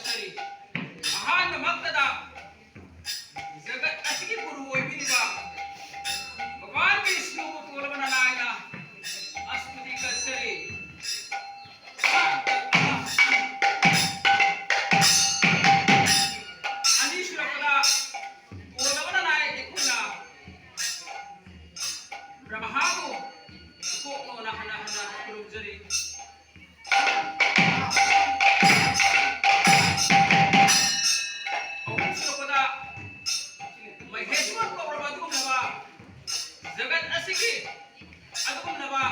तौसरी अहान मक्तदा जगत असगी गुरु ओइबिबा भगवान विष्णु को तोलबना नायना स्तुति कसरी अनिश्वरपदा तोलबना नाय देखुना ब्रह्मागो को ना हना हना कुरुजरी महेश्वर को प्रभातु नवा जगत असिकी अदुम नवा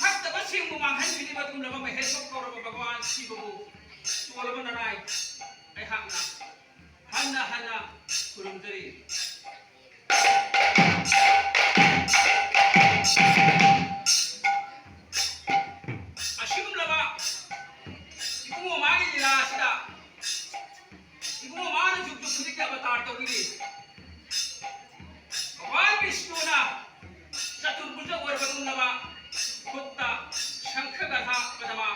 भक्त बसिंग मुमांगन विधि बदुम नवा महेश्वर को भगवान शिव को तोलबन नाय ऐ हामना हन्ना हन्ना कुरुमजरी अशिम नवा इकुमो मागी लीलासिदा इको मान जुग जुग खुद क्या बता तो गिरी भगवान विष्णु ना चतुर्भुज और बदुम नवा कुत्ता शंख गधा पदमा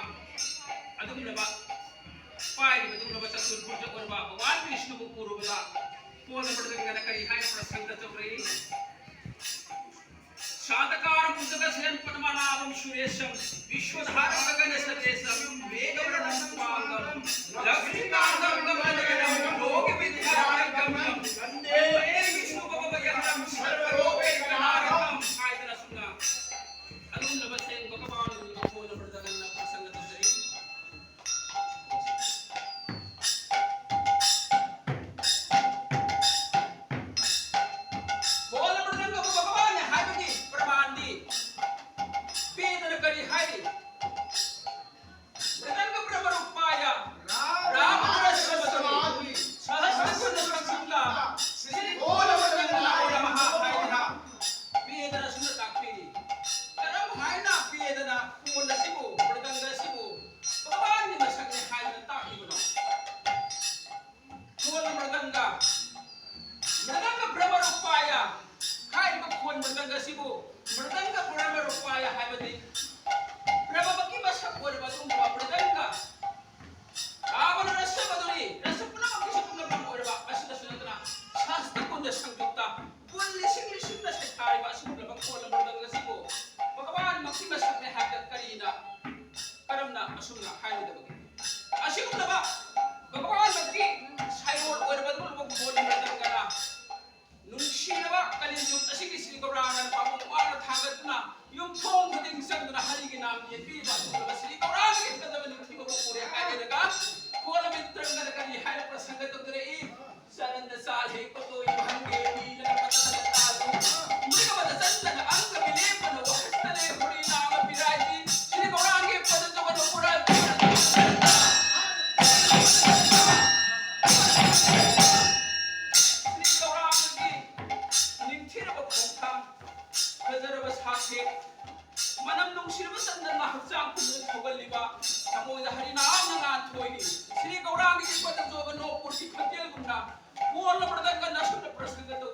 अदुम नवा पाय बदुम नवा चतुर्भुज और भगवान विष्णु को पूर्वदा पोल पड़दंगन करी हाय प्रसंग चौरी शांतकार मुद्दक सेन पद्मनाभम सुरेशम विश्वधारक गगन सदेशम वेगवरनं सुमांगम लक्ष्मीकांतम गमनगणम लोक विद्यायकम वंदे विष्णु भगवयहरम सर्वलोकैकनाथम आयतन सुना अदुम नवसेन भगवान पोल पड़दंगन प्रसंग चौरी श्री गौरांग की पद जो बनो पुरकी खतेल गुंडा पूर्ण प्रदंग नशुद्ध प्रसंग तो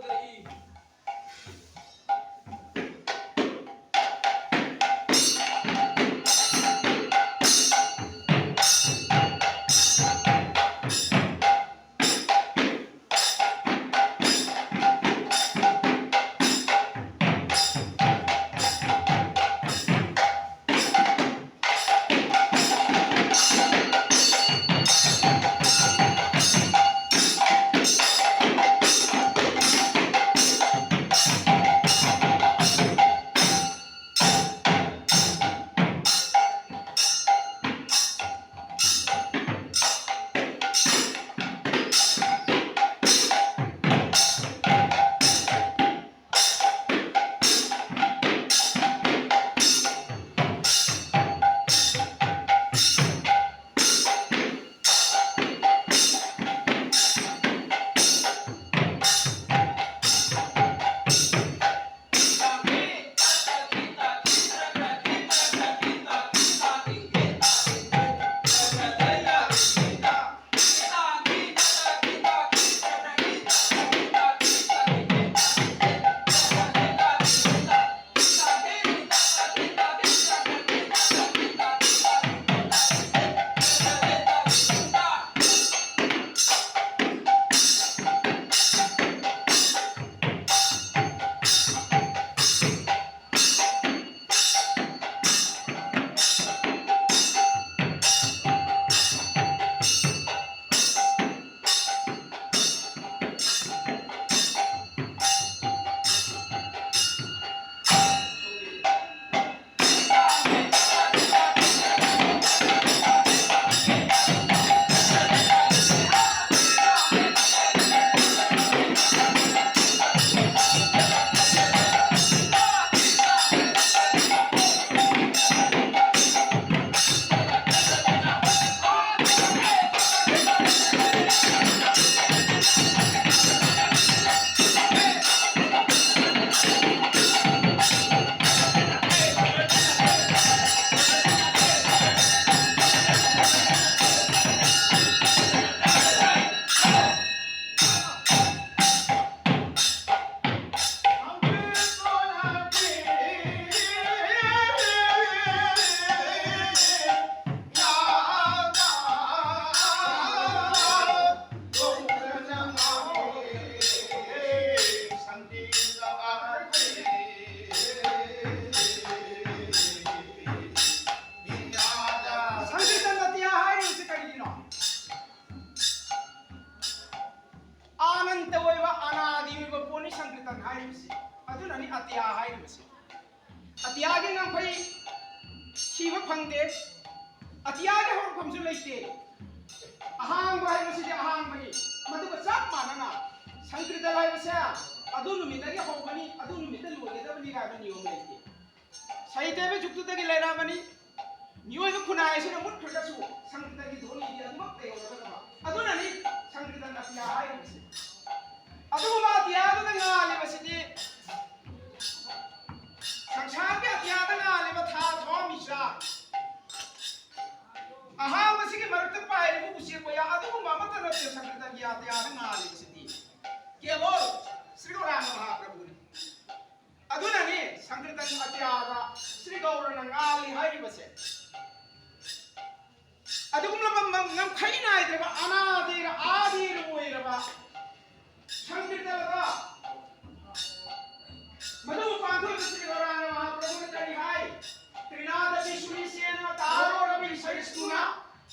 siwa phangde atia de hor phamsu leite ahang bai masi de ahang bani madu ba chap manana sankrita lai basa adu numita ge ho bani adu numita lo ge da bani ga bani yom leite saite be juktu de ge lera bani nioi ba khuna ai sina mut khada su sankrita gi dhoni di adu mak te ho ba adu na ni sankrita na pia hai basi adu ma tia adu na nga le basi di संसार के अत्याद ना ले बता थो मिश्रा आहा मसी के मरते पाए रे busy को या अदु ममत न ते संकृत किया अत्याद ना ले बसी केवल श्री गौरांग महाप्रभु ने अदु न ने संकृत अत्याद श्री गौरांग नाली हाई बसे अदु कुम नम खई ना इधर अनादि आदि रोय रबा संकृत लगा मधु पांधु श्री गौरांग महाप्रभु ने कही हाय त्रिनाद विष्णु सेन तारो रवि सहिष्णुना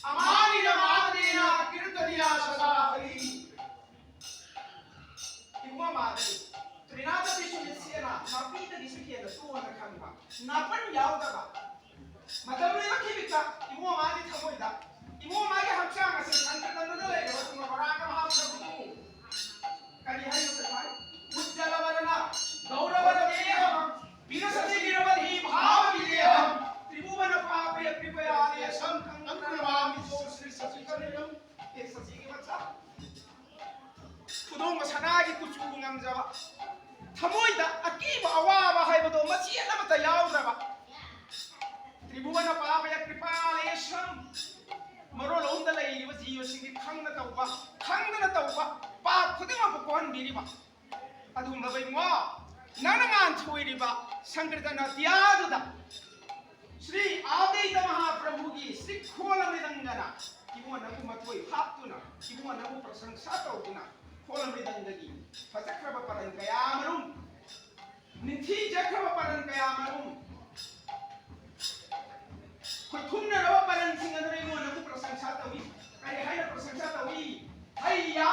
अमानि रमादेना कीर्तनिया सदा हरि इवा मादे त्रिनाद विष्णु सेन मापी द दिसके द सोन खंबा नापन यावदबा मतलब ने वखि बिचा इवा मादे थमोइदा इवा मागे हक्षा से संकटन न ले गौरांग महाप्रभु कही हाय से भाई उज्जवल वरना गौरव देहम विरसति गिरवधि भाव विदेहम त्रिभुवन पापे कृपयाले संकं नमामि सो श्री शशिकरणम एक शशि के बच्चा खुदों सनागी कुछ ngam थमोइदा अकीब अवाब हाइबदो मची अमत याउद्रबा त्रिभुवन पापे कृपयाले सं मरो लोंद लैरिब जीव सिंगी खंगना तौबा पा खुदिमा पकोन बिरिबा अदुम बबैमो ननमान थोइरिबा संकृतना त्यादुदा श्री आदेद महाप्रभु की श्री खोलमृदंगना किमो नमु मथोइ हातुना किमो नमु प्रशंसा तौदुना खोलमृदंगगी फचक्रब परन कयामरुम निथि जक्रब परन कयामरुम खुथुमना रो परन सिंगदरे मो नमु प्रशंसा तौई कई हाय प्रशंसा तौई हैया